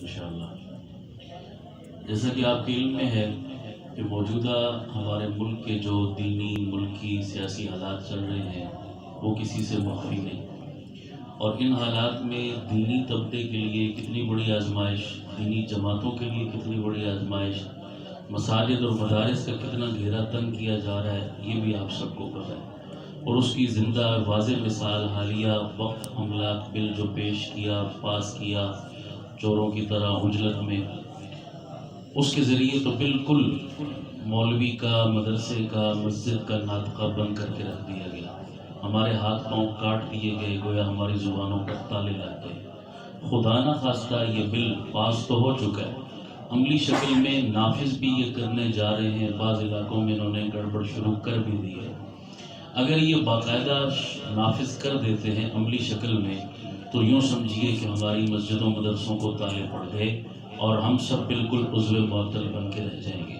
انشاءاللہ۔ جیسا کہ آپ کے علم میں ہے کہ موجودہ ہمارے ملک کے جو دینی ملکی سیاسی حالات چل رہے ہیں وہ کسی سے مخفی نہیں، اور ان حالات میں دینی طبقے کے لیے کتنی بڑی آزمائش، دینی جماعتوں کے لیے کتنی بڑی آزمائش، مساجد اور مدارس کا کتنا گھیرا تنگ کیا جا رہا ہے، یہ بھی آپ سب کو پتہ ہے۔ اور اس کی زندہ واضح مثال حالیہ وقف املاک بل جو پاس کیا چوروں کی طرح عجلت میں، اس کے ذریعے تو بالکل مولوی کا، مدرسے کا، مسجد کا ناطقہ بند کر کے رکھ دیا گیا، ہمارے ہاتھ پاؤں کاٹ دیے گئے، گویا ہماری زبانوں پر تالے لگ گئے۔ خدا نہ خواستہ یہ بل پاس تو ہو چکا ہے، عملی شکل میں نافذ بھی یہ کرنے جا رہے ہیں، بعض علاقوں میں انہوں نے گڑبڑ شروع کر بھی دی ہے۔ اگر یہ باقاعدہ نافذ کر دیتے ہیں عملی شکل میں تو یوں سمجھیے کہ ہماری مسجدوں مدرسوں کو تالے پڑ گئے اور ہم سب بالکل عضو معطل بن کے رہ جائیں گے۔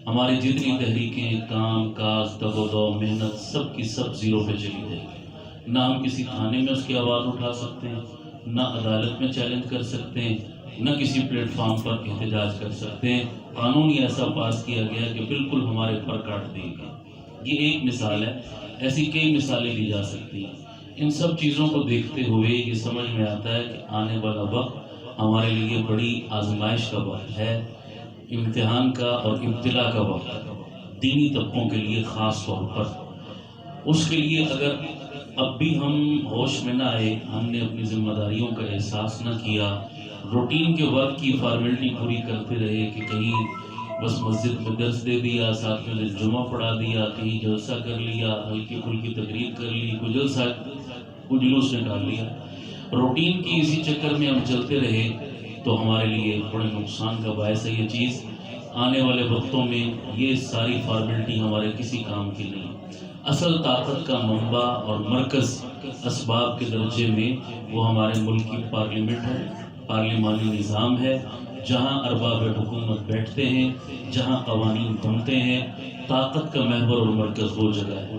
ہماری جتنی تحریکیں، کام کاج، دب و دو، محنت، سب کی سب زیرو پہ چلی جائے گی۔ نہ ہم کسی تھانے میں اس کی آواز اٹھا سکتے ہیں، نہ عدالت میں چیلنج کر سکتے ہیں، نہ کسی پلیٹ فارم پر احتجاج کر سکتے ہیں۔ قانون ہی ایسا پاس کیا گیا کہ بالکل ہمارے پر کاٹ دیے گئے۔ یہ ایک مثال ہے، ایسی کئی مثالیں لی جا سکتی ہیں۔ ان سب چیزوں کو دیکھتے ہوئے یہ سمجھ میں آتا ہے کہ آنے والا وقت ہمارے لیے بڑی آزمائش کا وقت ہے، امتحان کا اور ابتلا کا وقت ہے، دینی طبقوں کے لیے خاص طور پر۔ اس کے لیے اگر اب بھی ہم ہوش میں نہ آئے، ہم نے اپنی ذمہ داریوں کا احساس نہ کیا، روٹین کے وقت کی فارمیلٹی پوری کرتے رہے کہ کہیں بس مسجد میں درس دے دیا، ساتھ میں جمعہ پڑھا دیا، کہیں جلسہ کر لیا، ہلکی پھلکی تقریر کر لی، کوئی جلسہ کوئی جلوس نکال لیا، روٹین کی اسی چکر میں ہم چلتے رہے تو ہمارے لیے بڑے نقصان کا باعث ہے یہ چیز۔ آنے والے وقتوں میں یہ ساری فارمیلٹی ہمارے کسی کام کی نہیں۔ اصل طاقت کا منبع اور مرکز اسباب کے درجے میں وہ ہمارے ملک کی پارلیمنٹ ہے، پارلیمانی نظام ہے، جہاں ارباب حکومت بیٹھتے ہیں، جہاں قوانین بنتے ہیں۔ طاقت کا محور اور مرکز وہ جگہ ہے۔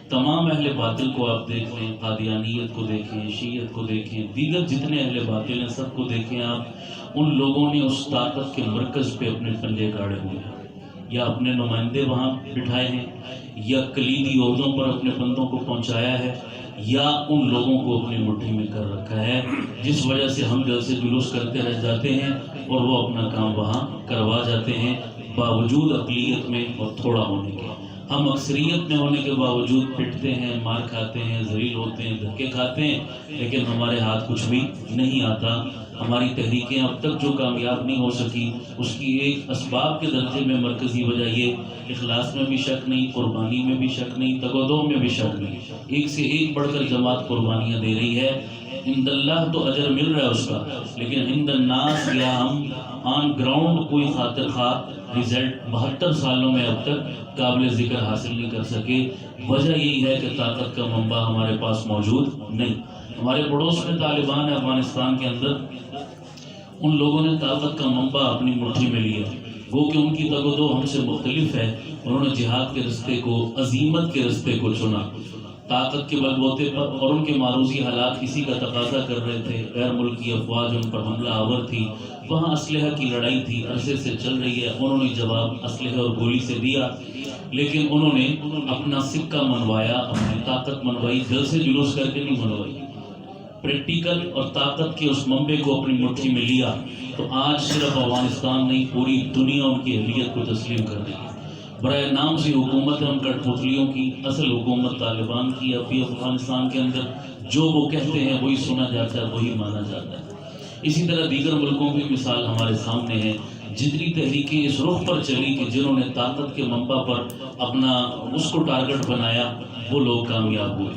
تمام اہل باطل کو آپ دیکھ لیں، قادیانیت کو دیکھیں، شیعت کو دیکھیں، دیگر جتنے اہل باطل ہیں سب کو دیکھیں آپ، ان لوگوں نے اس طاقت کے مرکز پہ اپنے پنجے گاڑے ہوئے ہیں، یا اپنے نمائندے وہاں بٹھائے ہیں، یا کلیدی عہدوں پر اپنے بندوں کو پہنچایا ہے، یا ان لوگوں کو اپنی مٹھی میں کر رکھا ہے، جس وجہ سے ہم جلسے جلوس کرتے رہ جاتے ہیں اور وہ اپنا کام وہاں کروا جاتے ہیں، باوجود اقلیت میں اور تھوڑا ہونے کے۔ ہم اکثریت میں ہونے کے باوجود پٹتے ہیں، مار کھاتے ہیں، ذلیل ہوتے ہیں، دھکے کھاتے ہیں، لیکن ہمارے ہاتھ کچھ بھی نہیں آتا۔ ہماری تحریکیں اب تک جو کامیاب نہیں ہو سکی، اس کی ایک اسباب کے درجے میں مرکزی وجہ یہ اخلاص میں بھی شک نہیں، قربانی میں بھی شک نہیں، تگ و دو میں بھی شک نہیں۔ ایک سے ایک بڑھ کر جماعت قربانیاں دے رہی ہے، عند اللہ تو اجر مل رہا ہے اس کا، لیکن عند الناس یا ہم آن گراؤنڈ کوئی خاطر خواہ رزلٹ 72 سالوں میں اب تک قابل ذکر حاصل نہیں کر سکے۔ وجہ یہی ہے کہ طاقت کا منبع ہمارے پاس موجود نہیں۔ ہمارے پڑوس میں طالبان ہے، افغانستان کے اندر، ان لوگوں نے طاقت کا منبع اپنی مٹھی میں لیا، گو کہ ان کی تگ و دو ہم سے مختلف ہے، انہوں نے جہاد کے رستے کو، عظیمت کے رستے کو چنا، طاقت کے بل بوتے پر، اور ان کے معروضی حالات اسی کا تقاضا کر رہے تھے۔ غیر ملکی افواج ان پر حملہ آور تھی، وہاں اسلحہ کی لڑائی تھی، عرصے سے چل رہی ہے، انہوں نے جواب اسلحہ اور گولی سے دیا، لیکن انہوں نے اپنا سکہ منوایا، اپنی طاقت منوائی، جلسے جلوس کر کے نہیں منوائی، پریکٹیکل اور طاقت کے اس منبع کو اپنی مٹھی میں لیا۔ تو آج صرف افغانستان نہیں، پوری دنیا ان کی اہلیت کو تسلیم کر رہی ہے۔ برائے نام سے حکومت ہے ان کٹ پتلیوں کی، اصل حکومت طالبان کی۔ ابھی افغانستان کے اندر جو وہ کہتے ہیں وہی سنا جاتا ہے، وہی مانا جاتا ہے۔ اسی طرح دیگر ملکوں کی مثال ہمارے سامنے ہے، جتنی تحریکیں اس رخ پر چلی کہ جنہوں نے طاقت کے منبع پر اپنا اس کو ٹارگٹ بنایا، وہ لوگ کامیاب ہوئے۔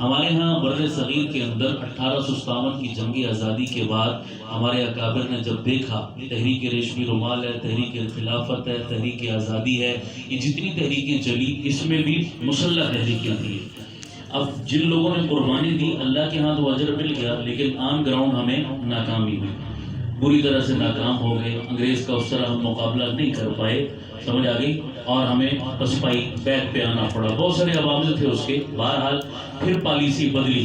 ہمارے ہاں بر صغیر کے اندر 1857 کی جنگ آزادی کے بعد ہمارے اکابر نے جب دیکھا تحریک ریشمی رومال ہے، تحریک خلافت ہے، تحریک آزادی ہے، یہ جتنی تحریکیں چلی اس میں بھی مسلح تحریکیں تھیں۔ اب جن لوگوں نے قربانی دی اللہ کے ہاں تو اجر مل گیا، لیکن آن گراؤنڈ ہمیں ناکامی ہوئی، بری طرح سے ناکام ہو گئے، انگریز کا اس طرح ہم مقابلہ نہیں کر پائے، سمجھ آ گئی، اور ہمیں پسپائی بیک پہ آنا پڑا۔ بہت سارے عوامل تھے اس کے، بہرحال پھر پالیسی بدلی،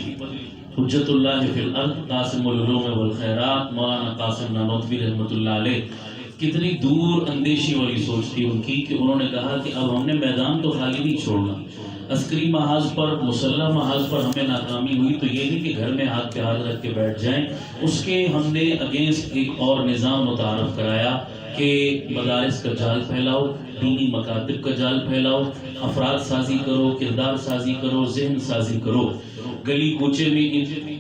حجت اللہ فی الارض قاسم العلوم والخیرات مولانا قاسم نانوتوی رحمۃ اللہ علیہ. کتنی دور اندیشی والی سوچ تھی ان کی کہ انہوں نے کہا کہ اب ہم نے میدان تو خالی نہیں چھوڑنا. عسکری محاذ پر مسلح محاذ پر ہمیں ناکامی ہوئی تو یہ نہیں کہ گھر میں ہاتھ پہ ہاتھ رکھ کے بیٹھ جائیں. اس کے ہم نے اگینسٹ ایک اور نظام متعارف کرایا کہ مدارس کا جال پھیلاؤ، دینی مکاتب کا جال پھیلاؤ، افراد سازی کرو، کردار سازی کرو، ذہن سازی کرو. گلی کوچے میں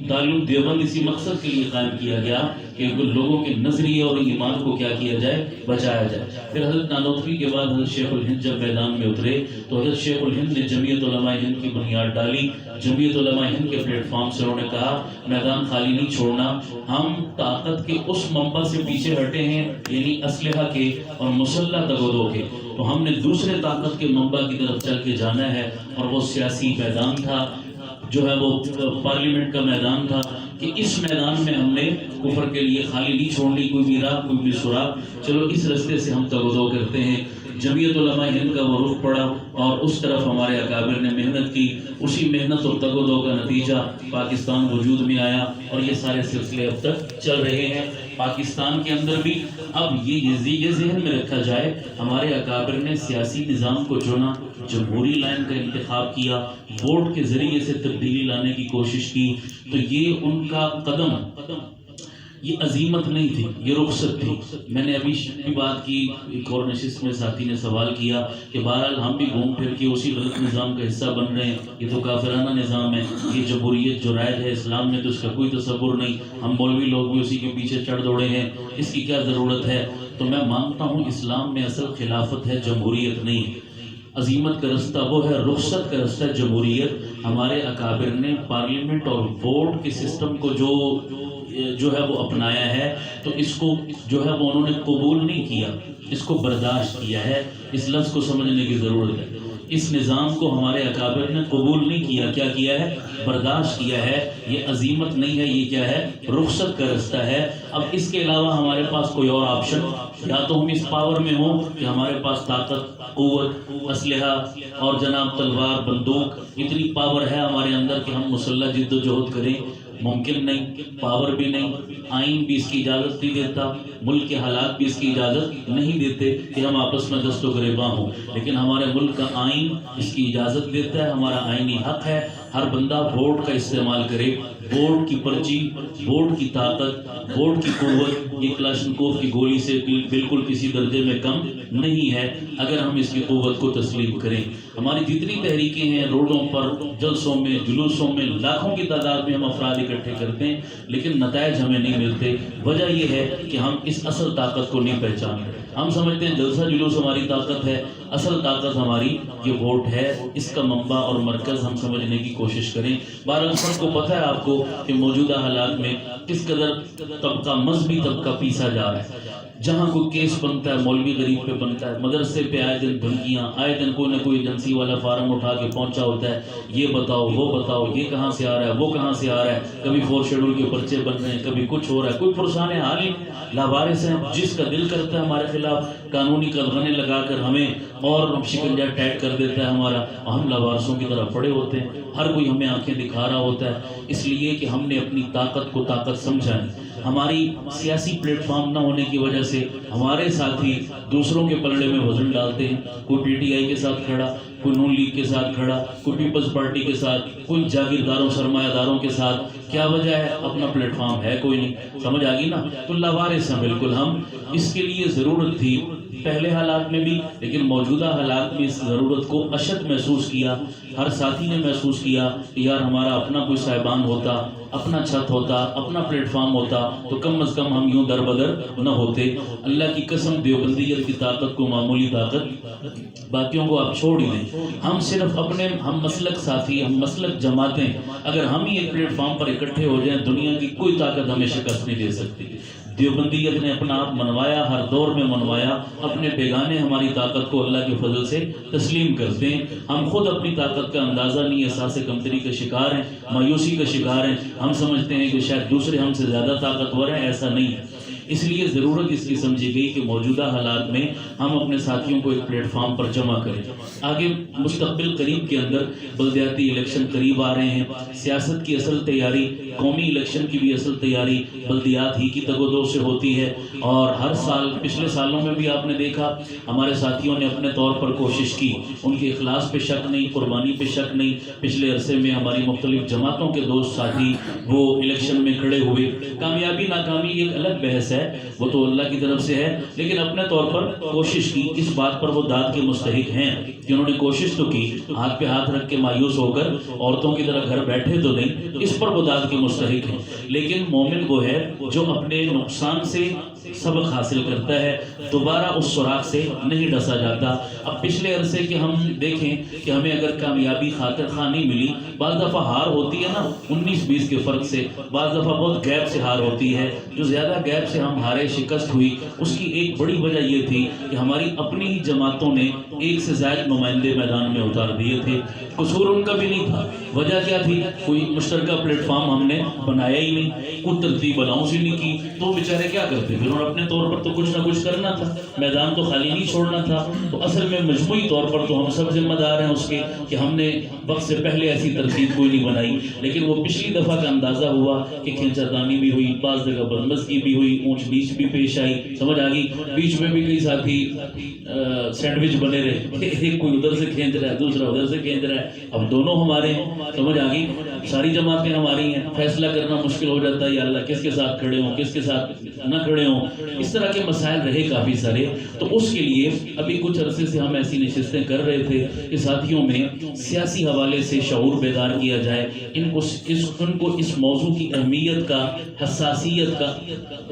دارالعلوم دیوبند اسی مقصد کے لیے قائم کیا گیا کہ لوگوں کے نظریے اور ایمان کو کیا کیا جائے، بچایا جائے. پھر حضرت نانوتوی کے بعد حضرت شیخ الہند جب میدان میں اترے تو حضرت شیخ الہند نے جمعیت علماء ہند کی بنیاد ڈالی. جمعیت علماء ہند کے پلیٹ فارم سے انہوں نے کہا میدان خالی نہیں چھوڑنا، ہم طاقت کے اس منبع سے پیچھے ہٹے ہیں، یعنی اسلحہ کے اور مسلح تگودوں کے، تو ہم نے دوسرے طاقت کے منبع کی طرف چل کے جانا ہے. اور وہ سیاسی میدان تھا جو ہے وہ پارلیمنٹ کا میدان تھا کہ اس میدان میں ہم نے کفر کے لیے خالی نہیں چھوڑنی کوئی بھی راہ، کوئی بھی سراغ. چلو اس رستے سے ہم تگودو کرتے ہیں. جمعیت علماء ہند کا وہ رخ پڑا اور اس طرف ہمارے اکابر نے محنت کی. اسی محنت اور تگودو کا نتیجہ پاکستان وجود میں آیا اور یہ سارے سلسلے اب تک چل رہے ہیں. پاکستان کے اندر بھی اب یہ ذہن میں رکھا جائے ہمارے اکابر نے سیاسی نظام کو چنا، جمہوری لائن کا انتخاب کیا، ووٹ کے ذریعے سے تبدیلی لانے کی کوشش کی. تو یہ ان کا قدم یہ عظیمت نہیں تھی، یہ رخصت تھی. میں نے ابھی بھی بات کی، ایک اور نشست میں ساتھی نے سوال کیا کہ بہرحال ہم بھی گھوم پھر کے اسی غلط نظام کا حصہ بن رہے ہیں. یہ تو کافرانہ نظام ہے، یہ جمہوریت جو رائج ہے اسلام میں تو اس کا کوئی تصور نہیں. ہم مولوی لوگ بھی اسی کے پیچھے چڑھ دوڑے ہیں، اس کی کیا ضرورت ہے؟ تو میں مانتا ہوں اسلام میں اصل خلافت ہے، جمہوریت نہیں. عظیمت کا رستہ وہ ہے، رخصت کا رستہ جمہوریت. ہمارے اکابر نے پارلیمنٹ اور ووٹ کے سسٹم کو جو ہے وہ اپنایا ہے تو اس کو جو ہے وہ انہوں نے قبول نہیں کیا، اس کو برداشت کیا ہے. اس لفظ کو سمجھنے کی ضرورت ہے. اس نظام کو ہمارے اکابر نے قبول نہیں کیا، کیا کیا ہے؟ برداشت کیا ہے. یہ عظیمت نہیں ہے، یہ کیا ہے؟ رخصت کا رستہ ہے. اب اس کے علاوہ ہمارے پاس کوئی اور آپشن، یا تو ہم اس پاور میں ہوں کہ ہمارے پاس طاقت، قوت، اسلحہ اور جناب تلوار، بندوق، اتنی پاور ہے ہمارے اندر کہ ہم مسلح جد و جہد کریں. ممکن نہیں، پاور بھی نہیں، آئین بھی اس کی اجازت نہیں دیتا، ملک کے حالات بھی اس کی اجازت نہیں دیتے کہ ہم آپس میں دست و گریباں ہوں. لیکن ہمارے ملک کا آئین اس کی اجازت دیتا ہے، ہمارا آئینی حق ہے ہر بندہ ووٹ کا استعمال کرے. ووٹ کی پرچی، ووٹ کی طاقت، ووٹ کی قوت یہ کلاشنکوف کی گولی سے بالکل کسی درجے میں کم نہیں ہے اگر ہم اس کی قوت کو تسلیم کریں. ہماری جتنی تحریکیں ہیں، روڈوں پر، جلسوں میں، جلوسوں میں لاکھوں کی تعداد میں ہم افراد اکٹھے کرتے ہیں لیکن نتائج ہمیں نہیں ملتے. وجہ یہ ہے کہ ہم اس اصل طاقت کو نہیں پہچانتے. ہم سمجھتے ہیں جلسہ جلوس ہماری طاقت ہے، اصل طاقت ہماری یہ ووٹ ہے. اس کا منبع اور مرکز ہم سمجھنے کی کوشش کریں. بہرحال سب کو پتہ ہے آپ کو کہ موجودہ حالات میں کس قدر طبقہ، مذہبی طبقہ پیسا جا رہا ہے. جہاں کوئی کیس بنتا ہے مولوی غریب پہ بنتا ہے، مدرسے پہ آئے دن دھمکیاں، آئے دن کوئی نہ کوئی ایجنسی والا فارم اٹھا کے پہنچا ہوتا ہے، یہ بتاؤ وہ بتاؤ، یہ کہاں سے آ رہا ہے وہ کہاں سے آ رہا ہے. کبھی 4 شیڈول کے پرچے بن رہے ہیں، کبھی کچھ ہو رہا ہے. کوئی پرسان حال ہی لاوارث ہیں، جس کا دل کرتا ہے ہمارے خلاف قانونی قدغنے لگا کر ہمیں اور شکنجہ ٹائٹ کر دیتا ہے ہمارا، اور ہم لاوارثوں کی طرح پڑے ہوتے ہیں. ہر کوئی ہمیں آنکھیں دکھا رہا ہوتا ہے، اس لیے کہ ہم نے اپنی طاقت کو طاقت سمجھا ہے. ہماری سیاسی پلیٹ فارم نہ ہونے کی وجہ سے ہمارے ساتھی دوسروں کے پلڑے میں وزن ڈالتے ہیں. کوئی پی ٹی آئی کے ساتھ کھڑا، کوئی نون لیگ کے ساتھ کھڑا، کوئی پیپلز پارٹی کے ساتھ، کوئی جاگیرداروں سرمایہ داروں کے ساتھ. کیا وجہ ہے؟ اپنا پلیٹ فارم ہے کوئی نہیں. سمجھ آ گئی نا؟ تو لاوارث ہیں بالکل ہم. اس کے لیے ضرورت تھی پہلے حالات میں بھی، لیکن موجودہ حالات میں اس ضرورت کو اشد محسوس کیا. ہر ساتھی نے محسوس کیا کہ یار ہمارا اپنا کوئی صاحبان ہوتا، اپنا چھت ہوتا، اپنا پلیٹ فارم ہوتا تو کم از کم ہم یوں در بدر نہ ہوتے. اللہ کی قسم دیوبندیت کی طاقت کو معمولی طاقت، باقیوں کو آپ چھوڑ ہی دیں. ہم صرف اپنے ہم مسلک ساتھی، ہم مسلک جماعتیں اگر ہم ہی ایک پلیٹ فارم پر اکٹھے ہو جائیں، دنیا کی کوئی طاقت ہمیں شکست نہیں دے سکتی. دیوبندیت نے اپنا آپ منوایا، ہر دور میں منوایا. اپنے بیگانے ہماری طاقت کو اللہ کے فضل سے تسلیم کرتے ہیں. ہم خود اپنی طاقت کا اندازہ نہیں، احساس کمتری کا شکار ہیں، مایوسی کا شکار ہیں. ہم سمجھتے ہیں کہ شاید دوسرے ہم سے زیادہ طاقتور ہیں، ایسا نہیں ہے. اس لیے ضرورت اس کی سمجھی گئی کہ موجودہ حالات میں ہم اپنے ساتھیوں کو ایک پلیٹ فارم پر جمع کریں. آگے مستقبل قریب کے اندر بلدیاتی الیکشن قریب آ رہے ہیں. سیاست کی اصل تیاری، قومی الیکشن کی بھی اصل تیاری بلدیات ہی کی تگ و دو سے ہوتی ہے. اور ہر سال، پچھلے سالوں میں بھی آپ نے دیکھا ہمارے ساتھیوں نے اپنے طور پر کوشش کی. ان کے اخلاص پہ شک نہیں، قربانی پہ شک نہیں. پچھلے عرصے میں ہماری مختلف جماعتوں کے دوست ساتھی وہ الیکشن میں کھڑے ہوئے. کامیابی ناکامی ایک الگ بحث ہے، وہ تو اللہ کی طرف سے ہے، لیکن اپنے طور پر کوشش کی. اس بات پر وہ داد کے مستحق ہیں کہ انہوں نے کوشش تو کی، ہاتھ پہ ہاتھ رکھ کے مایوس ہو کر عورتوں کی طرح گھر بیٹھے تو نہیں، اس پر وہ داد کے مستحق ہیں. لیکن مومن وہ ہے جو اپنے نقصان سے سبق حاصل کرتا ہے، دوبارہ اس سوراخ سے نہیں ڈسا جاتا. اب پچھلے عرصے کے ہم دیکھیں کہ ہمیں اگر کامیابی خاطر خواہ نہیں ملی، بعض دفعہ ہار ہوتی ہے نا 19-20 کے فرق سے، بعض دفعہ بہت گیپ سے ہار ہوتی ہے. جو زیادہ گیپ سے ہم ہارے، شکست ہوئی، اس کی ایک بڑی وجہ یہ تھی کہ ہماری اپنی ہی جماعتوں نے ایک سے زائد نمائندے میدان میں اتار دیے تھے. قصور ان کا بھی نہیں تھا. وجہ کیا تھی؟ کوئی مشترکہ پلیٹ فارم ہم نے بنایا ہی نہیں، کوئی ترتیب اناؤنس ہی نہیں کی. تو بیچارے کیا کرتے؟ پھر انہوں نے اپنے طور پر تو کچھ نہ کچھ کرنا تھا، میدان تو خالی نہیں چھوڑنا تھا. تو اصل میں مجموعی طور پر تو ہم سب ذمہ دار ہیں اس کے کہ ہم نے وقت سے پہلے ایسی ترتیب کوئی نہیں بنائی. لیکن وہ پچھلی دفعہ کا اندازہ ہوا کہ کھینچردانی بھی ہوئی، بعض جگہ بدمزگی بھی ہوئی، اونچ نیچ بھی پیش آئی. سمجھ آ گئی. بیچ میں بھی کئی ساتھی سینڈوچ بنے رہے، ایک کوئی ادھر سے کھینچ رہا ہے، دوسرا ادھر سے کھینچ رہا ہے. اب دونوں ہمارے ہیں. سمجھ آ گئی. ساری جماعتیں ہماری ہیں، فیصلہ کرنا مشکل ہو جاتا ہے، یا اللہ کس کے ساتھ کھڑے ہوں، کس کے ساتھ نہ کھڑے ہوں. اس طرح کے مسائل رہے کافی سارے. تو اس کے لیے ابھی کچھ عرصے سے ہم ایسی نشستیں کر رہے تھے کہ ساتھیوں میں سیاسی حوالے سے شعور بیدار کیا جائے، ان کو اس موضوع کی اہمیت کا، حساسیت کا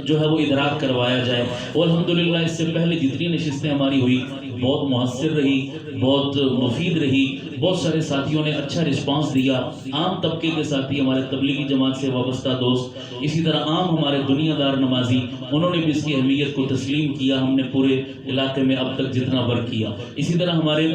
جو ہے وہ ادراک کروایا جائے. اور الحمدللہ اس سے پہلے جتنی نشستیں ہماری ہوئی بہت مؤثر رہی، بہت مفید رہی. بہت سارے ساتھیوں نے اچھا رسپانس دیا. عام طبقے کے ساتھی، ہمارے تبلیغی جماعت سے وابستہ دوست، اسی طرح عام ہمارے دنیا دار نمازی، انہوں نے بھی اس کی اہمیت کو تسلیم کیا. ہم نے پورے علاقے میں اب تک جتنا ورک کیا. اسی طرح ہمارے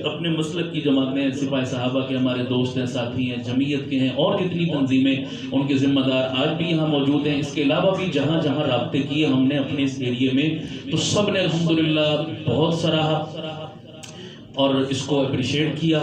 اپنے مسلک کی جماعتیں، سپاہ صحابہ کے ہمارے دوست ہیں، ساتھی ہیں، جمعیت کے ہیں، اور جتنی تنظیمیں ان کے ذمہ دار آج بھی یہاں موجود ہیں. اس کے علاوہ بھی جہاں جہاں رابطے کیے ہم نے اپنے اس ایریے میں، تو سب نے الحمدللہ بہت سراہا اور اس کو اپریشیٹ کیا.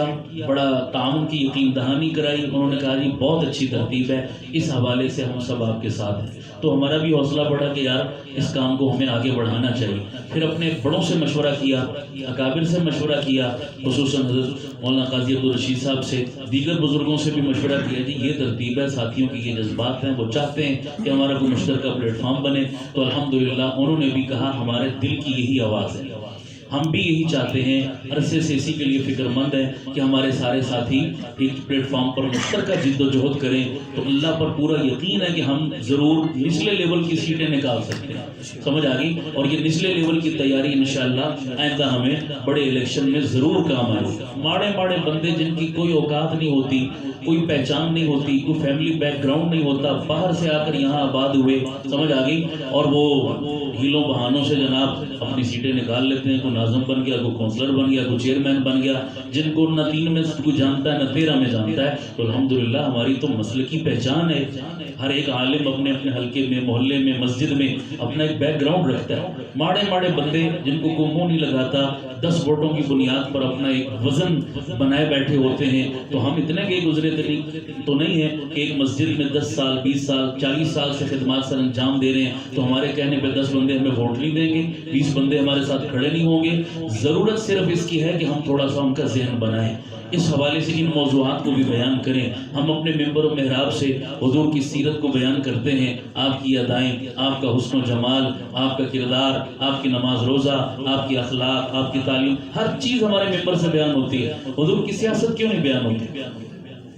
بڑا تعاون کی یقین دہانی کرائی. انہوں نے کہا جی بہت اچھی ترتیب ہے، اس حوالے سے ہم سب آپ کے ساتھ ہیں. تو ہمارا بھی حوصلہ بڑھا کہ یار اس کام کو ہمیں آگے بڑھانا چاہیے. پھر اپنے بڑوں سے مشورہ کیا، اکابر سے مشورہ کیا، خصوصاً حضرت مولانا قاضی عبدالرشید صاحب سے، دیگر بزرگوں سے بھی مشورہ کیا. جی یہ ترتیب ہے، ساتھیوں کی یہ جذبات ہیں، وہ چاہتے ہیں کہ ہمارا کوئی مشترکہ پلیٹ فارم بنے. تو الحمدللہ انہوں نے بھی کہا ہمارے دل کی یہی آواز ہے، ہم بھی یہی چاہتے ہیں. عرصے سے اسی کے لیے فکر مند ہیں کہ ہمارے سارے ساتھی ایک پلیٹ فارم پر مشترکہ جد و جہد کریں. تو اللہ پر پورا یقین ہے کہ ہم ضرور نچلے لیول کی سیٹیں نکال سکتے ہیں. سمجھ آ گئی. اور یہ نچلے لیول کی تیاری انشاءاللہ آئندہ ہمیں بڑے الیکشن میں ضرور کام آئے. ماڑے ماڑے بندے جن کی کوئی اوقات نہیں ہوتی، کوئی پہچان نہیں ہوتی، کوئی فیملی بیک گراؤنڈ نہیں ہوتا، باہر سے آ کر یہاں آباد ہوئے. سمجھ آ گئی. اور وہ ہیلوں بہانوں سے جناب اپنی سیٹیں نکال لیتے ہیں. کوئی ناظم بن گیا، کوئی کونسلر بن گیا، کوئی چیئرمین بن گیا، جن کو نہ 3 میں کوئی جانتا ہے نہ 13 میں جانتا ہے. تو الحمدللہ ہماری تو مسلکی پہچان ہے. ہر ایک عالم اپنے اپنے حلقے میں، محلے میں، مسجد میں اپنا ایک بیک گراؤنڈ رکھتا ہے. ماڑے ماڑے بندے جن کو کوئی منہ نہیں لگاتا، 10 ووٹوں کی بنیاد پر اپنا ایک وزن بنائے بیٹھے ہوتے ہیں. تو ہم اتنے گئے گزرے تو نہیں ہیں کہ ایک مسجد میں 10 سال، 20 سال، 40 سال سے خدمات سر انجام دے رہے ہیں. تو ہمارے کہنے پہ 10 بندے ہمیں ووٹ نہیں دیں گے، 20 بندے ہمارے ساتھ کھڑے نہیں ہوں گے. ضرورت صرف اس کی ہے کہ ہم تھوڑا سا ان کا ذہن بنائیں، اس حوالے سے ان موضوعات کو بھی بیان کریں. ہم اپنے ممبر و محراب سے حضور کی سیرت کو بیان کرتے ہیں، آپ کی ادائیں، آپ کا حسن و جمال، آپ کا کردار، آپ کی نماز روزہ، آپ کی اخلاق، آپ کی تعلیم، ہر چیز ہمارے ممبر سے بیان ہوتی ہے. حضور کی سیاست کیوں نہیں بیان ہوتی؟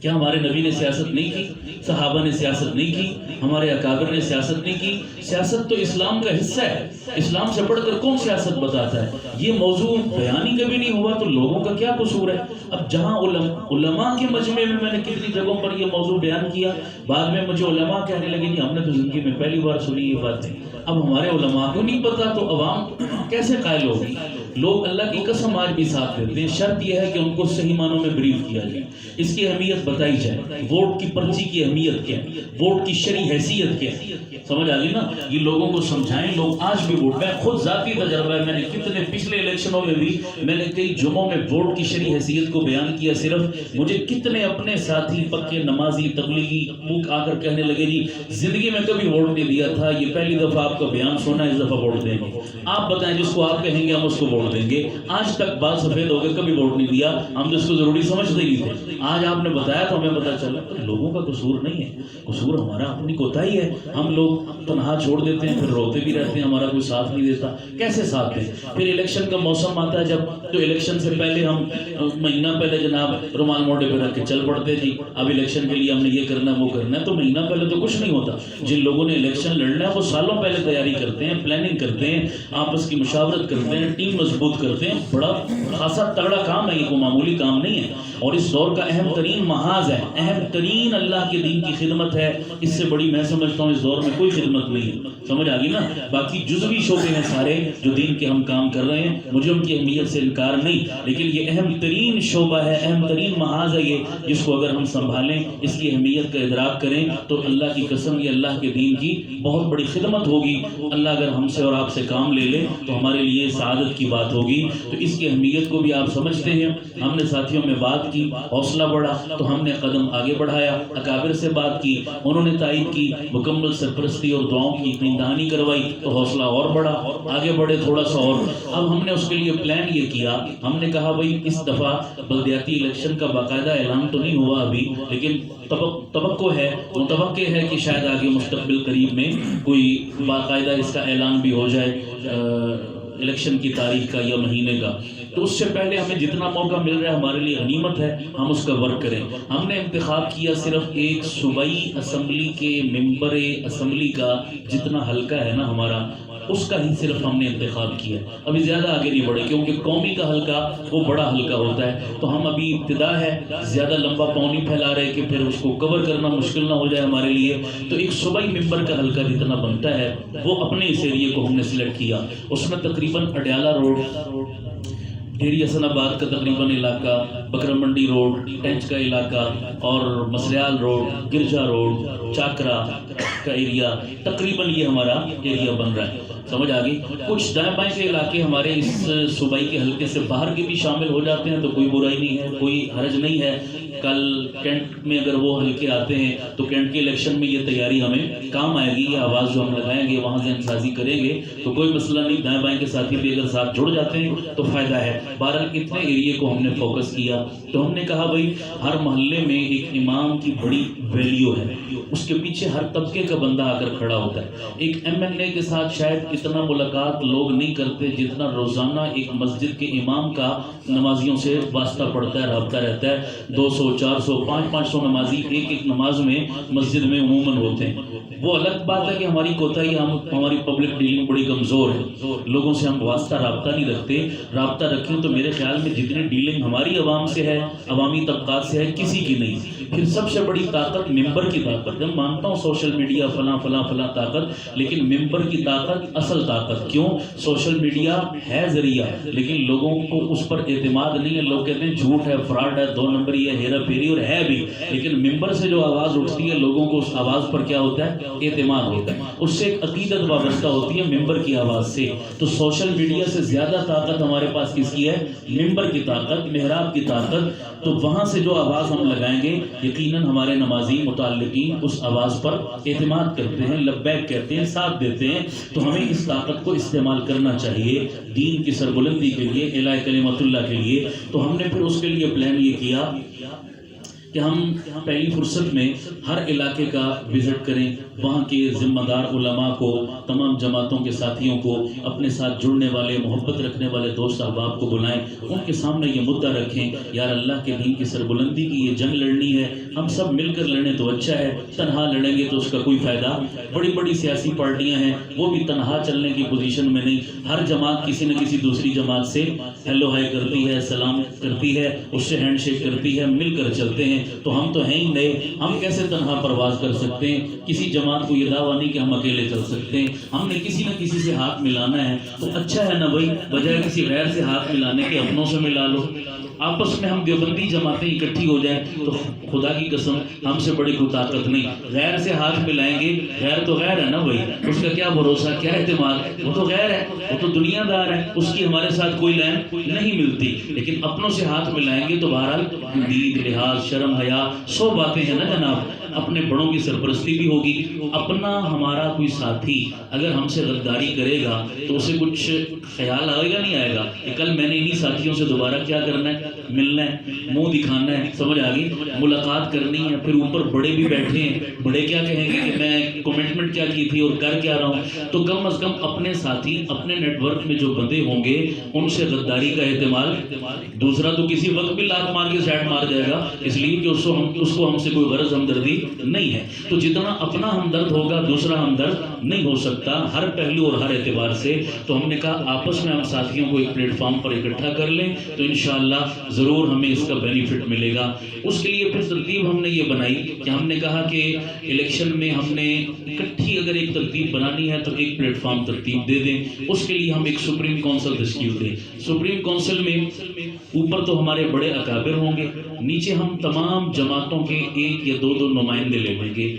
کیا ہمارے نبی نے سیاست نہیں کی؟ صحابہ نے سیاست نہیں کی؟ ہمارے اکابر نے سیاست نہیں کی؟ سیاست تو اسلام کا حصہ ہے. اسلام سے پڑھ کر کون سیاست بتاتا ہے؟ یہ موضوع بیان ہی کبھی نہیں ہوا تو لوگوں کا کیا قصور ہے؟ اب جہاں علماء کے مجمع میں میں نے کتنی جگہوں پر یہ موضوع بیان کیا، بعد میں مجھے علماء کہنے لگے کہ ہم نے تو زندگی میں پہلی بار سنی یہ باتیں. اب ہمارے علماء کو نہیں پتا تو عوام کیسے قائل ہوگی؟ لوگ اللہ کی قسم آج بھی ساتھ دیتے ہیں. شرط یہ ہے کہ ان کو صحیح معنوں میں بریف کیا جائے، اس کی اہمیت بتائی جائے. ووٹ کی پرچی کی اہمیت کیا ہے، ووٹ کی شرعی حیثیت کیا ہے. سمجھ آ گئی نا. یہ لوگوں کو سمجھائیں, لوگ آج بھی ووٹ, میں خود ذاتی تجربہ ہے, میں نے کتنے پچھلے الیکشنوں میں بھی میں نے کئی جمعوں میں ووٹ کی شرعی حیثیت کو بیان کیا. صرف مجھے کتنے اپنے ساتھی پکے نمازی تبلیغی آ کر کہنے لگے جی زندگی میں کبھی ووٹ نہیں دیا تھا, یہ پہلی دفعہ آپ کا بیان سونا, اس دفعہ ووٹ دیں گے. آپ بتائیں, جس کو آپ کہیں گے ہم اس کو ووٹ دیں گے. آج تک بال سفید ہو گئے, کبھی ووٹ نہیں دیا, ہم جس کو ضروری سمجھتے ہی تھے. آج آپ نے بتایا تو ہمیں پتا چلا لوگوں کا قصور نہیں ہے, قصور ہمارا اپنی کوتاہی ہے. ہم لوگ تنہا چھوڑ دیتے ہیں, پھر روتے بھی رہتے ہیں, ہمارا کوئی ساتھ نہیں دیتا. کیسے ساتھ دیں؟ پھر الیکشن کا موسم آتا ہے جب, تو الیکشن سے پہلے ہم مہینہ پہلے جناب رومال موڑے پہ رکھ کے چل پڑتے جی اب الیکشن کے لیے ہم نے یہ کرنا ہے وہ کرنا ہے. تو مہینہ پہلے تو کچھ نہیں ہوتا. جن لوگوں نے الیکشن لڑنا ہے وہ سالوں پہلے تیاری کرتے ہیں, پلاننگ کرتے ہیں, آپس کی مشاورت کرتے ہیں, ٹیم مضبوط کرتے ہیں. بڑا خاصا تگڑا کام ہے یہ, کوئی معمولی کام نہیں ہے. اور اس دور کا اہم ترین محاذ ہے, اہم ترین اللہ کے دین کی خدمت ہے. اس سے بڑی میں سمجھتا ہوں اس دور میں کوئی خدمت نہیں ہے. سمجھ آ گئی نا. باقی جزوی شعبے ہیں سارے جو دین کے ہم کام کر رہے ہیں, مجھے ان کی اہمیت سے انکار نہیں, لیکن یہ اہم ترین شعبہ ہے, اہم ترین محاذ ہے یہ, جس کو اگر ہم سنبھالیں, اس کی اہمیت کا ادراک کریں تو اللہ کی قسم یہ اللہ کے دین کی بہت بڑی خدمت ہوگی. اللہ اگر ہم سے اور آپ سے کام لے لے تو ہمارے لیے سعادت کی بات ہوگی. تو اس کی اہمیت کو بھی آپ سمجھتے ہیں. ہم نے ساتھیوں میں بات کی, حوصلہ بڑھا تو ہم نے قدم آگے بڑھایا. اکابر سے بات کی, انہوں نے تائید کی, مکمل سرپرستی اور دعاؤں کی اتنی دہانی کروائی تو حوصلہ اور بڑھا, آگے بڑھے تھوڑا سا اور. اب ہم نے اس کے لیے پلان یہ کیا, ہم نے کہا بھائی اس دفعہ بلدیاتی الیکشن کا باقاعدہ اعلان تو نہیں ہوا ابھی, لیکن توقع ہے, متوقع ہے کہ شاید آگے مستقبل قریب میں کوئی باقاعدہ اس کا اعلان بھی ہو جائے الیکشن کی تاریخ کا یا مہینے کا. تو اس سے پہلے ہمیں جتنا موقع مل رہا ہے ہمارے لیے غنیمت ہے, ہم اس کا ورک کریں. ہم نے انتخاب کیا صرف ایک صوبائی اسمبلی کے ممبر اسمبلی کا, جتنا حلقہ ہے نا ہمارا, اس کا ہی صرف ہم نے انتخاب کیا. ابھی زیادہ آگے نہیں بڑھے کیونکہ قومی کا حلقہ وہ بڑا حلقہ ہوتا ہے. تو ہم ابھی ابتدا ہے, زیادہ لمبا پاؤں نہیں پھیلا رہے کہ پھر اس کو کور کرنا مشکل نہ ہو جائے ہمارے لیے. تو ایک صوبائی ممبر کا حلقہ جتنا بنتا ہے وہ اپنے اس ایریے کو ہم نے سلیکٹ کیا. اس میں تقریباً اڈیالہ روڈ, ڈیری حسن آباد کا تقریباً علاقہ, بکرم منڈی روڈ, ٹینچ کا علاقہ, اور مسریال روڈ, گرجا روڈ, چاکرا کا ایریا, تقریباً یہ ہمارا ایریا بن رہا ہے. سمجھ آ گئی. کچھ دائیں بائیں کے علاقے ہمارے اس صوبائی کے حلقے سے باہر کے بھی شامل ہو جاتے ہیں تو کوئی برائی نہیں ہے, کوئی حرج نہیں ہے. کل کینٹ میں اگر وہ حلقے آتے ہیں تو کینٹ کے الیکشن میں یہ تیاری ہمیں کام آئے گی. یہ آواز جو ہم لگائیں گے وہاں ذہن سازی کریں گے تو کوئی مسئلہ نہیں. دائیں بائیں کے ساتھی بھی اگر ساتھ جڑ جاتے ہیں تو فائدہ ہے. بہرحال اتنے ایریے کو ہم نے فوکس کیا. تو ہم نے کہا بھائی ہر محلے میں ایک امام کی بڑی ویلیو ہے, اس کے پیچھے ہر طبقے کا بندہ آ کر کھڑا ہوتا ہے. ایک ایم ایل اے کے ساتھ شاید اتنا ملاقات لوگ نہیں کرتے جتنا روزانہ ایک مسجد کے امام کا نمازیوں سے واسطہ پڑتا ہے, رابطہ رہتا ہے. 200 400 500 نمازی ایک ایک نماز میں مسجد میں عموماً ہوتے ہیں. وہ الگ بات ہے کہ ہماری کوتاہی, ہماری پبلک ڈیلنگ بڑی کمزور ہے, لوگوں سے ہم واسطہ رابطہ نہیں رکھتے. رابطہ رکھیں تو میرے خیال میں جتنی ڈیلنگ ہماری عوام سے ہے, عوامی طبقات سے ہے, کسی کی نہیں. پھر سب سے بڑی طاقت ممبر کی طاقت. میں مانتا ہوں سوشل میڈیا فلاں فلاں فلاں طاقت, لیکن ممبر کی طاقت اصل طاقت. کیوں؟ سوشل میڈیا ہے ذریعہ لیکن لوگوں کو اس پر اعتماد نہیں ہے. لوگ کہتے ہیں جھوٹ ہے, فراڈ ہے, 2 نمبری ہے, ہیرا پھیری, اور ہے بھی. لیکن ممبر سے جو آواز اٹھتی ہے لوگوں کو اس آواز پر کیا ہوتا ہے؟ اعتماد ہوتا ہے. اس سے ایک عقیدت وابستہ ہوتی ہے ممبر کی آواز سے. تو سوشل میڈیا سے زیادہ طاقت ہمارے پاس کس کی ہے؟ ممبر کی طاقت, محراب کی طاقت. تو وہاں سے جو آواز ہم لگائیں گے یقیناً ہمارے نمازی متعلقین اس آواز پر اعتماد کرتے ہیں, لبیک کہتے ہیں, ساتھ دیتے ہیں. تو ہمیں اس طاقت کو استعمال کرنا چاہیے دین کی سربلندی کے لیے, اعلاء کلمت اللہ کے لیے. تو ہم نے پھر اس کے لیے پلان یہ کیا کہ ہم پہلی فرصت میں ہر علاقے کا وزٹ کریں, وہاں کے ذمہ دار علماء کو, تمام جماعتوں کے ساتھیوں کو, اپنے ساتھ جڑنے والے, محبت رکھنے والے دوست احباب کو بلائیں, ان کے سامنے یہ مدعا رکھیں, یار اللہ کے دین کی سربلندی کی یہ جنگ لڑنی ہے, ہم سب مل کر لڑیں تو اچھا ہے, تنہا لڑیں گے تو اس کا کوئی فائدہ. بڑی بڑی سیاسی پارٹیاں ہیں وہ بھی تنہا چلنے کی پوزیشن میں نہیں. ہر جماعت کسی نہ کسی دوسری جماعت سے ہیلو ہائی کرتی ہے, سلام کرتی ہے, اس سے ہینڈ شیک کرتی ہے, مل کر چلتے ہیں. ہیں تو ہم تو ہیں ہی نئے، ہم کیسے تنہا پرواز کر سکتے ہیں؟ کسی جماعت کو یہ دعویٰ نہیں کہ ہم اکیلے چل سکتے ہیں، ہم نے کسی نہ کسی سے ہاتھ ملانا ہے۔ تو اچھا ہے نا بھائی، بجائے کسی غیر سے ہاتھ ملانے کے اپنوں سے ملا لو۔ آپس میں ہم دیوبندی جماعتیں اکٹھی ہو جائیں تو خدا کی قسم ہم سے بڑی کوئی طاقت نہیں۔ غیر سے ہاتھ ملائیں گے، غیر تو غیر ہے نا بھائی، اس کا کیا بھروسہ، کیا اعتماد، وہ تو غیر ہے، وہ تو دنیا دار ہے، اس کی ہمارے ساتھ کوئی لین نہیں ملتی۔ لیکن اپنوں سے ہاتھ ملائیں گے تو بہرحال دید، لحاظ، شرم، حیا، 100 باتیں ہیں نا جناب۔ اپنے بڑوں کی سرپرستی بھی ہوگی۔ اپنا ہمارا کوئی ساتھی اگر ہم سے غداری کرے گا تو اسے کچھ خیال آئے گا نہیں آئے گا کہ کل میں نے انہی ساتھیوں سے دوبارہ کیا کرنا ہے، ملنا ہے، منہ دکھانا ہے، سمجھ آ گئی، ملاقات کرنی ہے۔ پھر اوپر بڑے بھی بیٹھے ہیں، بڑے کیا کہیں گے کہ میں کمٹمنٹ کیا کی تھی اور کر کیا رہا ہوں۔ تو کم از کم اپنے ساتھی، اپنے نیٹ ورک میں جو بندے ہوں گے ان سے غداری کا احتمال، دوسرا تو کسی وقت بھی لات مار کے سیٹ مار جائے گا، اس لیے کہ اس کو ہم سے کوئی غرض ہمدردی نہیں ہے۔ تو جتنا اپنا ہمدرد ہوگا دوسرا ہمدرد نہیں ہو سکتا، ہر پہلو اور ہر اعتبار سے۔ تو ہم نے کہا آپس میں ہم ساتھیوں کو ایک پلیٹ فارم پر اکٹھا کر لیں تو انشاءاللہ ضرور ہمیں اس کا بینیفٹ ملے گا۔ اس کے لیے پھر ترتیب ہم نے یہ بنائی کہ ہم نے کہا کہ الیکشن میں ہم نے اکٹھی اگر ایک ترتیب بنانی ہے تو ایک پلیٹ فارم ترتیب دے دیں۔ اس کے لیے ہم ایک سپریم کونسل تشکیل دیں۔ سپریم کونسل میں اوپر تو ہمارے بڑے اکابر ہوں گے، نیچے ہم تمام جماعتوں کے 1 یا 2 نمائندے لے لیں گے۔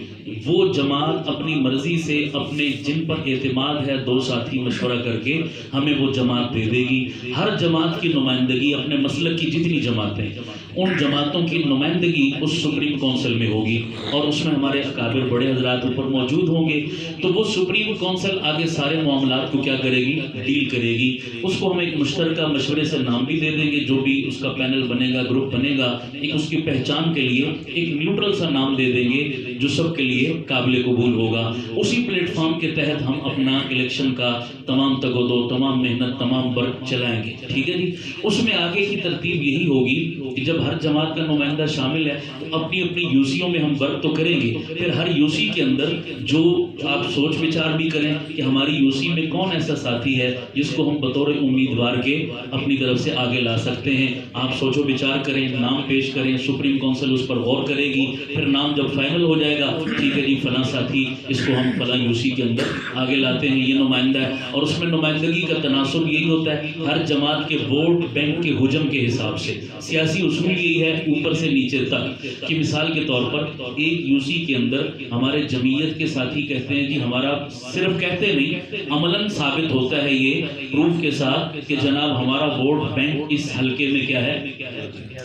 وہ جماعت اپنی مرضی سے اپنے جن پر اعتماد ہے 2 ساتھی مشورہ کر کے ہمیں وہ جماعت دے دے گی۔ ہر جماعت کی نمائندگی اپنے مسلک کی جتنی جماعتیں، ان جماعتوں کی نمائندگی اس سپریم کونسل میں ہوگی اور اس میں ہمارے اکابر بڑے حضرات اوپر موجود ہوں گے۔ تو وہ سپریم کونسل آگے سارے معاملات کو کیا کرے گی، ڈیل کرے گی۔ اس کو ہم ایک مشترکہ مشورے سے نام بھی دے دیں گے، جو بھی اس کا پینل بنے گا، گروپ بنے گا، ایک اس کی پہچان کے لیے ایک نیوٹرل سا نام دے دیں گے جو سب کے لیے قابل قبول ہوگا۔ اسی پلیٹ فارم کے تحت ہم اپنا الیکشن کا تمام تگ و دو، تمام محنت، تمام ورک چلائیں گے، ٹھیک ہے جی۔ اس میں آگے کی ترتیب یہی ہوگی کہ جب ہر جماعت کا نمائندہ شامل ہے تو اپنی اپنی یوسیوں میں ہم ورک تو کریں گے، پھر ہر یوسی کے اندر جو آپ سوچ وچار بھی کریں کہ ہماری یوسی میں کون ایسا ساتھی ہے جس کو ہم بطور امیدوار کے اپنی طرف سے آگے لا سکتے ہیں۔ آپ سوچ و وچار کریں، نام پیش کریں، سپریم کونسل اس پر غور کرے گی، پھر نام جب فائنل ہو جائے گا، ٹھیک ہے جی فلاں ساتھی اس کو ہم فلاں یوسی کے اندر آگے لاتے ہیں، یہ نمائندہ ہے۔ اور اس میں نمائندگی کا تناسب یہی ہوتا ہے ہر جماعت کے ووٹ بینک کے حجم کے حساب سے۔ سیاسی اصول یہی ہے اوپر سے نیچے تک کہ مثال کے طور پر ایک یوسی کے اندر ہمارے جمعیت کے ساتھی کہتے ہیں جی ہمارا، صرف کہتے نہیں عملاً ثابت ہوتا ہے یہ پروف کے ساتھ کہ جناب ہمارا ووٹ بینک اس حلقے میں کیا ہے،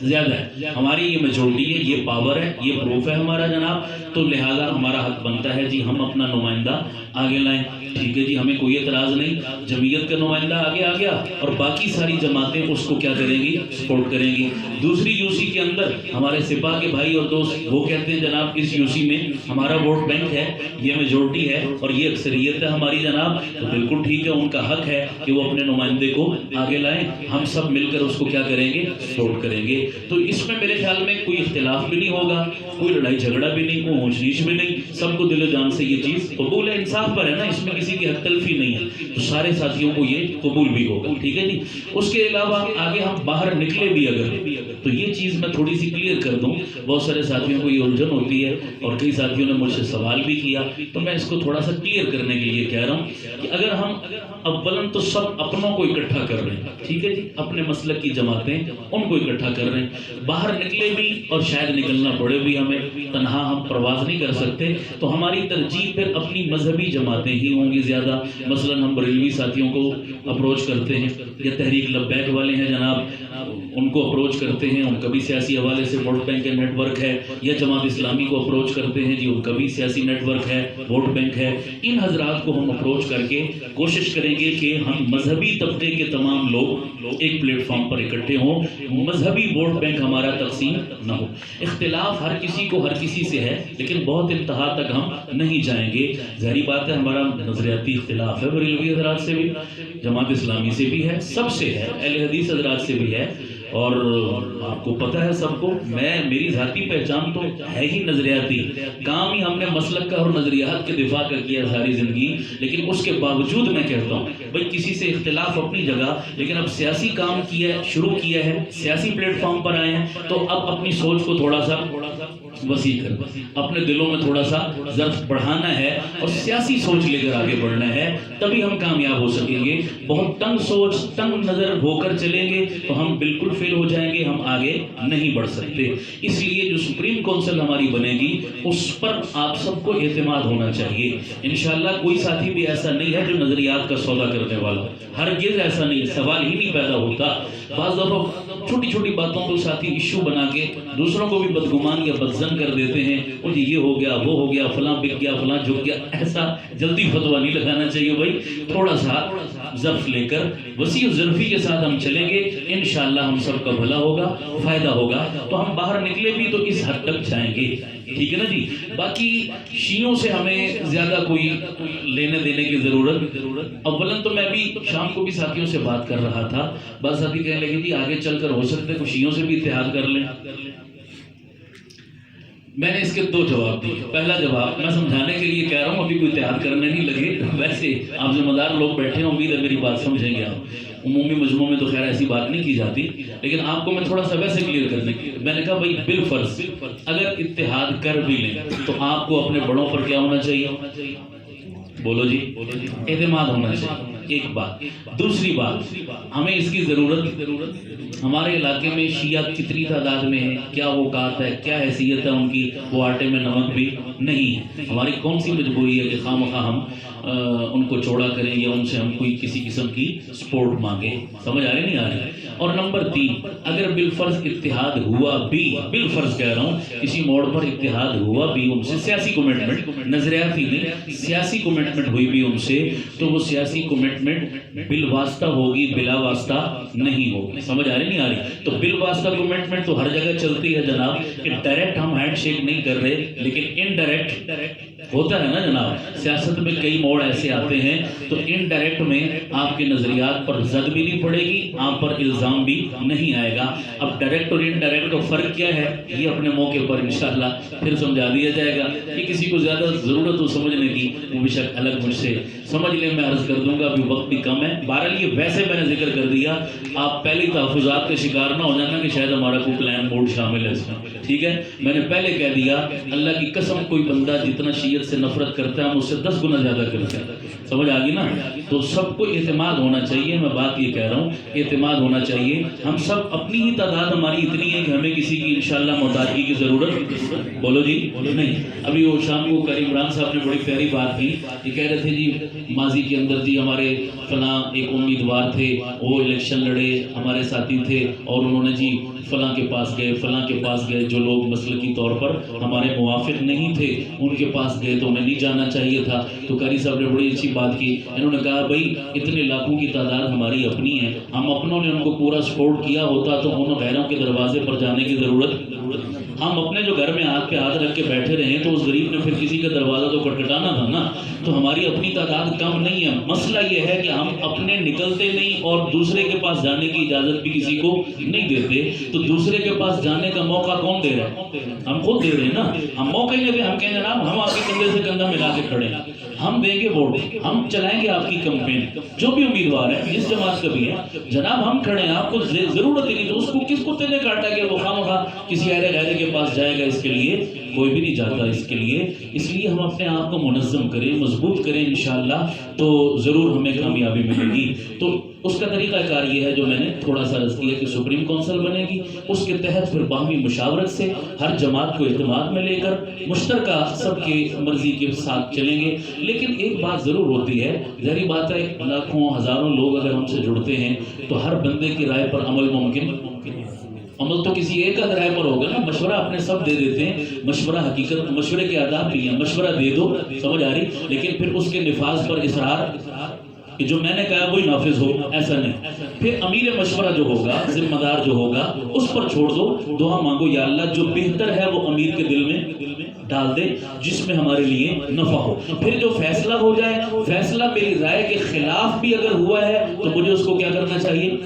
زیادہ ہے، ہماری یہ میجورٹی ہے، یہ پاور ہے، یہ پروف ہے ہمارا جناب، تو لہٰذا ہمارا حق بنتا ہے جی ہم اپنا نمائندہ آگے لائیں، ٹھیک ہے جی، ہمیں کوئی اعتراض نہیں۔ جمعیت کا نمائندہ آگے آ گیا اور باقی ساری جماعتیں اس کو کیا کریں گی، سپورٹ کریں گی۔ دوسری یوسی کے اندر ہمارے سپاہ کے بھائی اور دوست وہ کہتے ہیں جناب اس یوسی میں ہمارا ووٹ بینک ہے، یہ میجورٹی ہے اور یہ اکثریت ہے ہماری جناب، تو بالکل ٹھیک ہے، ان کا حق ہے کہ وہ اپنے نمائندے کو آگے لائیں، ہم سب مل کر اس کو کیا کریں گے، سپورٹ کریں گے۔ تو اس میں میرے خیال میں کوئی اختلاف بھی نہیں ہوگا، کوئی لڑائی جھگڑا بھی نہیں، کوئی اونچ نیچ بھی نہیں، سب کو دل و جان سے یہ چیز قبول ہے، انصاف پر ہے نا، اس میں کسی کی حق تلفی نہیں ہے، تو سارے ساتھیوں کو یہ قبول بھی ہوگا، ٹھیک ہے جی۔ اس کے علاوہ آگے ہم باہر نکلے بھی اگر تو یہ چیز میں تھوڑی سی کلیئر کر دوں، بہت سارے ساتھیوں کو یہ الجھن ہوتی ہے اور کئی ساتھیوں نے مجھ سے سوال بھی کیا، تو میں اس کو تھوڑا سا کلیئر کرنے کے لیے کہہ رہا ہوں کہ اگر ہم اولاً تو سب اپنوں کو اکٹھا کر رہے ہیں، ٹھیک ہے جی، اپنے مسلک کی جماعتیں ان کو اکٹھا کر رہے ہیں، باہر نکلے بھی اور شاید نکلنا پڑے بھی ہمیں، تنہا ہم پرواز نہیں کر سکتے، تو ہماری ترجیح پھر اپنی مذہبی جماعتیں ہی ہوں گی زیادہ۔ مثلاً ہم بریلوی ساتھیوں کو اپروچ کرتے ہیں، یا تحریک لبیک والے ہیں جناب ان کو اپروچ کرتے ہیں، ان کا بھی سیاسی حوالے سے ووٹ بینک کا نیٹ ورک ہے، یا جماعت اسلامی کو اپروچ کرتے ہیں جی ان کا بھی سیاسی نیٹ ورک ہے، ووٹ بینک ہے۔ ان حضرات کو ہم اپروچ کر کے کوشش کریں گے کہ ہم مذہبی طبقے کے تمام لوگ ایک پلیٹ فارم پر اکٹھے ہوں، مذہبی ووٹ بینک ہمارا تقسیم نہ ہو۔ اختلاف ہر کسی کو ہر کسی سے ہے لیکن بہت انتہا تک ہم نہیں جائیں گے، ظاہری بات ہے ہمارا نظریاتی اختلاف ہے، بریلوی حضرات سے بھی، جماعت اسلامی سے بھی ہے، سب سے ہے، اہل حدیث حضرات سے بھی ہے، اور آپ کو پتہ ہے سب کو، میری ذاتی پہچان تو ہے ہی نظریاتی، کام ہی ہم نے مسلک کا اور نظریات کے دفاع کا کیا ساری زندگی، لیکن اس کے باوجود میں کہتا ہوں بھائی کسی سے اختلاف اپنی جگہ، لیکن اب سیاسی کام کیا ہے، شروع کیا ہے، سیاسی پلیٹ فارم پر آئے ہیں، تو اب اپنی سوچ کو تھوڑا سا وسیع کر، اپنے دلوں میں تھوڑا سا ظرف بڑھانا ہے اور سیاسی سوچ لے کر آگے بڑھنا ہے، تبھی ہم کامیاب ہو سکیں گے۔ بہت تنگ سوچ، تنگ نظر ہو کر چلیں گے تو ہم بالکل فیل ہو جائیں گے، ہم آگے نہیں بڑھ سکتے۔ اس لیے جو سپریم کونسل ہماری بنے گی اس پر آپ سب کو اعتماد ہونا چاہیے۔ انشاءاللہ کوئی ساتھی بھی ایسا نہیں ہے جو نظریات کا سودا کرنے والا، ہرگز ایسا نہیں، سوال ہی نہیں پیدا ہوتا۔ بعض دفعہ چھوٹی چھوٹی باتوں کو ساتھی ایشو بنا کے دوسروں کو بھی بدگمان یا بدظن کر دیتے ہیں، اور یہ ہو گیا، وہ ہو گیا، فلاں بک گیا، فلاں جھک گیا۔ ایسا جلدی فتویٰ نہیں لگانا چاہیے بھائی، تھوڑا سا ظرف لے کر وسیع ظرفی کے ساتھ ہم چلیں گے، انشاءاللہ ہم سب کا بھلا ہوگا، فائدہ ہوگا، تو ہم باہر نکلے بھی تو اس حد تک جائیں گے، ٹھیک ہے نا جی۔ باقی شیعوں سے ہمیں زیادہ کوئی لینے دینے کی ضرورت، اولاً تو میں بھی شام کو بھی ساتھیوں سے بات کر رہا تھا، بعض ساتھی کہنے لگے جی آگے چل کر ہو سکتے ہیں شیعوں سے بھی اتحاد کر لیں۔ میں نے اس کے دو جواب دیے۔ پہلا جواب میں سمجھانے کے لیے کہہ رہا ہوں، ابھی کوئی اتحاد کرنے نہیں لگے، ویسے آپ ذمہ دار لوگ بیٹھے ہیں، امید ہے میری بات سمجھیں گے آپ۔ عمومی مجموعوں میں تو خیر ایسی بات نہیں کی جاتی، لیکن آپ کو میں تھوڑا سا ویسے کلیئر کرنے کی، میں نے کہا بھائی بالفرض اگر اتحاد کر بھی لیں تو آپ کو اپنے بڑوں پر کیا ہونا چاہیے؟ بولو جی، اعتماد ہونا چاہیے، ایک بات۔ دوسری بات، ہمیں اس کی ضرورت، ہمارے علاقے میں شیعہ کتنی تعداد میں ہے، کیا اوقات ہے، کیا حیثیت ہے ان کی، وہ آٹے میں نمک بھی نہیں ہے۔ ہماری کون سی مجبوری ہے کہ خواہ مخواہ ہم ان کو چوڑا کریں یا ان سے ہم کوئی کسی قسم کی سپورٹ مانگیں؟ سمجھ آ رہی نہیں آ رہی؟ اور نمبر 3، اگر بالفرض اتحاد ہوا بھی، بالفرض کہہ رہا ہوں کسی موڑ پر اتحاد ہوا بھی ان سے، سیاسی کمٹمنٹ، نظریاتی نہیں، سیاسی کمٹمنٹ ہوئی بھی ان سے، تو وہ سیاسی کمٹمنٹ بالواسطہ ہوگی، بلا واسطہ نہیں ہوگی۔ سمجھ آ رہی نہیں آ رہی؟ تو بالواسطہ کمٹمنٹ تو ہر جگہ چلتی ہے جناب، کہ ڈائریکٹ ہم ہینڈ شیک نہیں کر رہے، لیکن انڈائریکٹ ہوتا ہے نا جناب، سیاست میں کئی موڑ ایسے آتے ہیں، تو انڈائریکٹ میں آپ کے نظریات پر زد بھی نہیں پڑے گی، آپ پر الزام بھی نہیں آئے گا۔ اب ڈائریکٹ اور انڈائریکٹ کا فرق کیا ہے، یہ اپنے موقع پر انشاءاللہ پھر سمجھا دیا جائے گا۔ کہ کسی کو زیادہ ضرورت ہو سمجھنے کی، وہ بے شک الگ مجھ سے سمجھ لیں، میں عرض کر دوں گا، ابھی وقت بھی کم ہے۔ بہرحال یہ ویسے میں نے ذکر کر دیا، آپ پہلے تحفظات کے شکار نہ ہو جانا کہ شاید ہمارا کوئی پلان بورڈ شامل ہے اس میں، ٹھیک ہے؟ میں نے پہلے کہہ دیا، اللہ کی قسم کوئی بندہ جتنا شیعت سے نفرت کرتا ہے ہم اس سے 10 گنا زیادہ کرتے ہیں، سمجھ آ گئی نا؟ تو سب کو اعتماد ہونا چاہیے، میں بات یہ کہہ رہا ہوں، اعتماد ہونا چاہیے۔ ہم سب اپنی ہی تعداد ہماری اتنی ہے کہ ہمیں کسی کی انشاءاللہ محتاجگی کی ضرورت، بولو جی نہیں۔ ابھی وہ شام کو کریم عمران صاحب نے بڑی پیاری بات کی، یہ کہہ رہے تھے جی ماضی کے اندر جی ہمارے فلاں ایک امیدوار تھے، وہ الیکشن لڑے، ہمارے ساتھی تھے، اور انہوں نے جی فلاں کے پاس گئے، فلاں کے پاس گئے، جو لوگ مسلکی طور پر ہمارے موافق نہیں تھے ان کے پاس گئے تو انہیں نہیں جانا چاہیے تھا۔ تو قاری صاحب نے بڑی اچھی بات کی، انہوں نے کہا بھائی اتنے لاکھوں کی تعداد ہماری اپنی ہے، ہم اپنوں نے ان کو پورا سپورٹ کیا ہوتا تو ان غیروں کے دروازے پر جانے کی ضرورت، ہم اپنے جو گھر میں ہاتھ پہ ہاتھ رکھ کے بیٹھے رہے تو اس غریب نے پھر کسی کا دروازہ تو کھٹکھٹانا تھا نا۔ تو ہماری اپنی تعداد کم نہیں ہے، مسئلہ یہ ہے کہ ہم اپنے نکلتے نہیں اور دوسرے کے پاس جانے کی اجازت بھی کسی کو نہیں دیتے۔ تو دوسرے کے پاس جانے کا موقع کون دے رہا ہے؟ ہم خود دے رہے ہیں نا، ہم موقع ہی نہیں دے، ہم کہیں جناب ہم آپ کے کندھے سے کندھا ملا کے کھڑے ہیں، ہم دیں گے ووٹ، ہم چلائیں گے آپ کی کمپین، جو بھی امیدوار ہے جس جماعت کا بھی ہے، جناب ہم کھڑے ہیں، آپ کو ضرورت ہی نہیں، تو اس کو کس کتے نے کاٹا کہ وہ خواہ مخواہ کسی اہل غیرے کے پاس جائے گا؟ اس کے لیے کوئی بھی نہیں جاتا اس کے لیے۔ اس لیے ہم اپنے آپ کو منظم کریں، مضبوط کریں، انشاءاللہ تو ضرور ہمیں کامیابی ملے گی۔ تو اس کا طریقہ کار یہ ہے جو میں نے تھوڑا سا عرض کیا کہ سپریم کونسل بنے گی، اس کے تحت پھر باہمی مشاورت سے ہر جماعت کو اعتماد میں لے کر مشترکہ سب کی مرضی کے ساتھ چلیں گے۔ لیکن ایک بات ضرور ہوتی ہے، ظاہری بات ہے لاکھوں ہزاروں لوگ اگر ہم سے جڑتے ہیں تو ہر بندے کی رائے پر عمل ممکن، عمل تو کسی ایک کا رائے پر ہوگا نا، مشورہ اپنے سب دے دیتے ہیں، مشورہ حقیقت مشورے کے آداب بھی ہیں، مشورہ دے دو، سمجھ آ رہی، لیکن پھر اس کے نفاذ پر اصرار کہ جو میں نے کہا وہی نافذ ہو، ایسا نہیں۔ پھر امیر مشورہ جو ہوگا، ذمہ دار جو ہوگا، اس پر چھوڑ دو، دعا مانگو یا اللہ جو بہتر ہے وہ امیر کے دل میں ڈال دے، جس میں ہمارے لیے نفع ہو۔ پھر جو فیصلہ ہو جائے، فیصلہ میری رائے کے خلاف بھی اگر ہوا ہے تو مجھے اس کو کیا کرنا چاہیے؟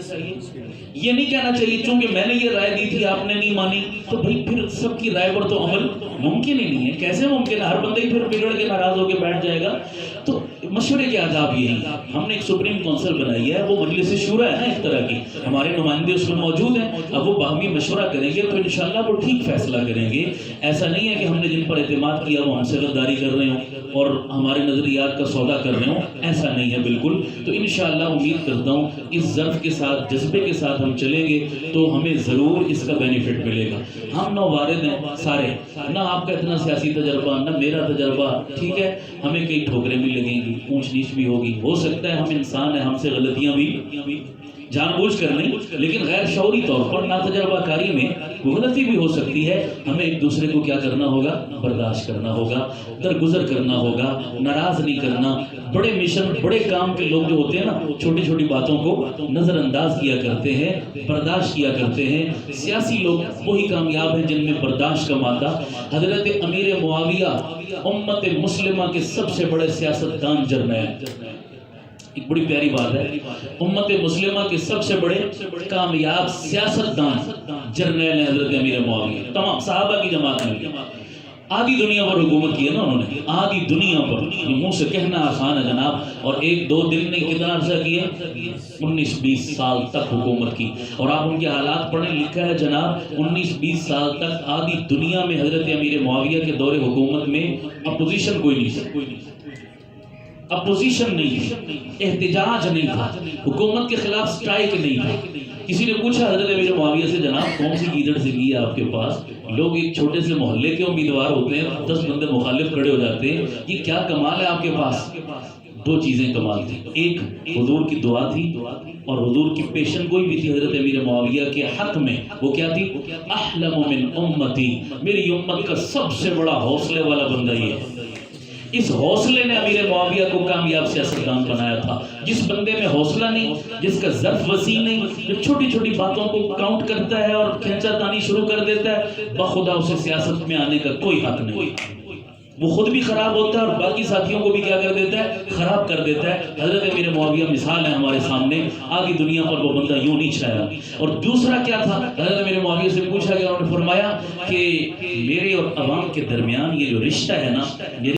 یہ نہیں کہنا چاہیے چونکہ میں نے یہ رائے دی تھی آپ نے نہیں مانی، تو بھئی پھر سب کی رائے پر تو عمل ممکن ہی نہیں ہے۔ کیسے ممکن ہے؟ ہر بندہ ہی پھر بگڑ کے ناراض ہو کے بیٹھ جائے گا۔ تو مشورے کے آداب یہی، ہم نے ایک سپریم کونسل بنائی ہے، وہ مجلس شورا ہے نا ایک طرح کی، ہمارے نمائندے اس میں موجود ہیں، اب وہ باہمی مشورہ کریں گے تو انشاءاللہ وہ ٹھیک فیصلہ کریں گے۔ ایسا نہیں ہے کہ ہم نے جن پر اعتماد کیا وہ ہم سے غداری کر رہے ہوں اور ہمارے نظریات کا سودا کر رہے ہوں، ایسا نہیں ہے بالکل۔ تو انشاءاللہ امید کرتا ہوں اس ظرف کے ساتھ، جذبے کے ساتھ ہم چلیں گے تو ہمیں ضرور اس کا بینیفٹ ملے گا۔ ہم نووارد ہیں سارے، نہ آپ کا اتنا سیاسی تجربہ نہ میرا تجربہ، ٹھیک ہے، ہمیں کئی ٹھوکریں بھی لگیں گی، اونچ نیچ بھی ہوگی، ہو سکتا ہے ہم انسان ہیں، ہم سے غلطیاں بھی جان بوجھ کر نہیں لیکن غیر شعوری طور پر ناتجربہ کاری میں غلطی بھی ہو سکتی ہے۔ ہمیں ایک دوسرے کو کیا کرنا ہوگا؟ برداشت کرنا ہوگا، درگزر کرنا ہوگا، ناراض نہیں کرنا۔ بڑے مشن، بڑے کام کے لوگ جو ہوتے ہیں نا، چھوٹی چھوٹی باتوں کو نظر انداز کیا کرتے ہیں، برداشت کیا کرتے ہیں۔ سیاسی لوگ وہی کامیاب ہیں جن میں برداشت کا مادہ۔ حضرت امیر معاویہ امت مسلمہ کے سب سے بڑے سیاستدان جرنیل، ایک بڑی پیاری بات ہے، امت مسلمہ کے سب سے بڑے کامیاب سیاستدان جرنیل ہیں حضرت امیر معاویہ، تمام صحابہ کی جماعت میں۔ آدھی دنیا پر حکومت کی ہے نا انہوں نے، آدھی دنیا پر، منہ سے کہنا آسان ہے جناب، اور ایک دو دن نے کتنا عرصہ کیا؟ 19-20 سال تک حکومت کی۔ اور آپ ان کے حالات پڑھیں، لکھا ہے جناب 19-20 سال تک آدھی دنیا میں حضرت امیر معاویہ کے دور حکومت میں اپوزیشن کوئی نہیں تھی، اپوزیشن نہیں تھی، احتجاج نہیں تھا، حکومت کے خلاف سٹرائک نہیں تھا۔ کسی نے پوچھا حضرت امیر معاویہ سے جناب کون سی گیدڑ سے کی ہے آپ کے پاس؟ لوگ ایک چھوٹے سے محلے کے امیدوار ہوتے ہیں، 10 بندے مخالف کھڑے ہو جاتے ہیں، یہ کیا کمال ہے آپ کے پاس؟ دو چیزیں کمال تھی، ایک حضور کی دعا تھی اور حضور کی پیشن گوئی بھی تھی حضرت امیر معاویہ کے حق میں۔ وہ کیا تھی؟ احلم من امتی، میری امت کا سب سے بڑا حوصلے والا بندہ یہ ہے۔ اس حوصلے نے امیر معاویہ کو کامیاب سیاستدان بنایا تھا۔ جس بندے میں حوصلہ نہیں، جس کا ظرف وسیع نہیں، جو چھوٹی چھوٹی باتوں کو کاؤنٹ کرتا ہے اور کھینچا تانی شروع کر دیتا ہے، بخدا اسے سیاست میں آنے کا کوئی حق نہیں۔ وہ خود بھی خراب ہوتا ہے اور باقی ساتھیوں کو بھی کیا کر دیتا ہے؟ خراب کر دیتا ہے۔ حضرت امیر معاویہ مثال ہے ہمارے سامنے، آگے دنیا پر وہ بندہ یوں نہیں چھایا۔ اور دوسرا کیا تھا؟ حضرت امیر معاویہ سے پوچھا گیا، انہوں نے فرمایا کہ میرے اور عوام کے درمیان یہ جو رشتہ ہے نا،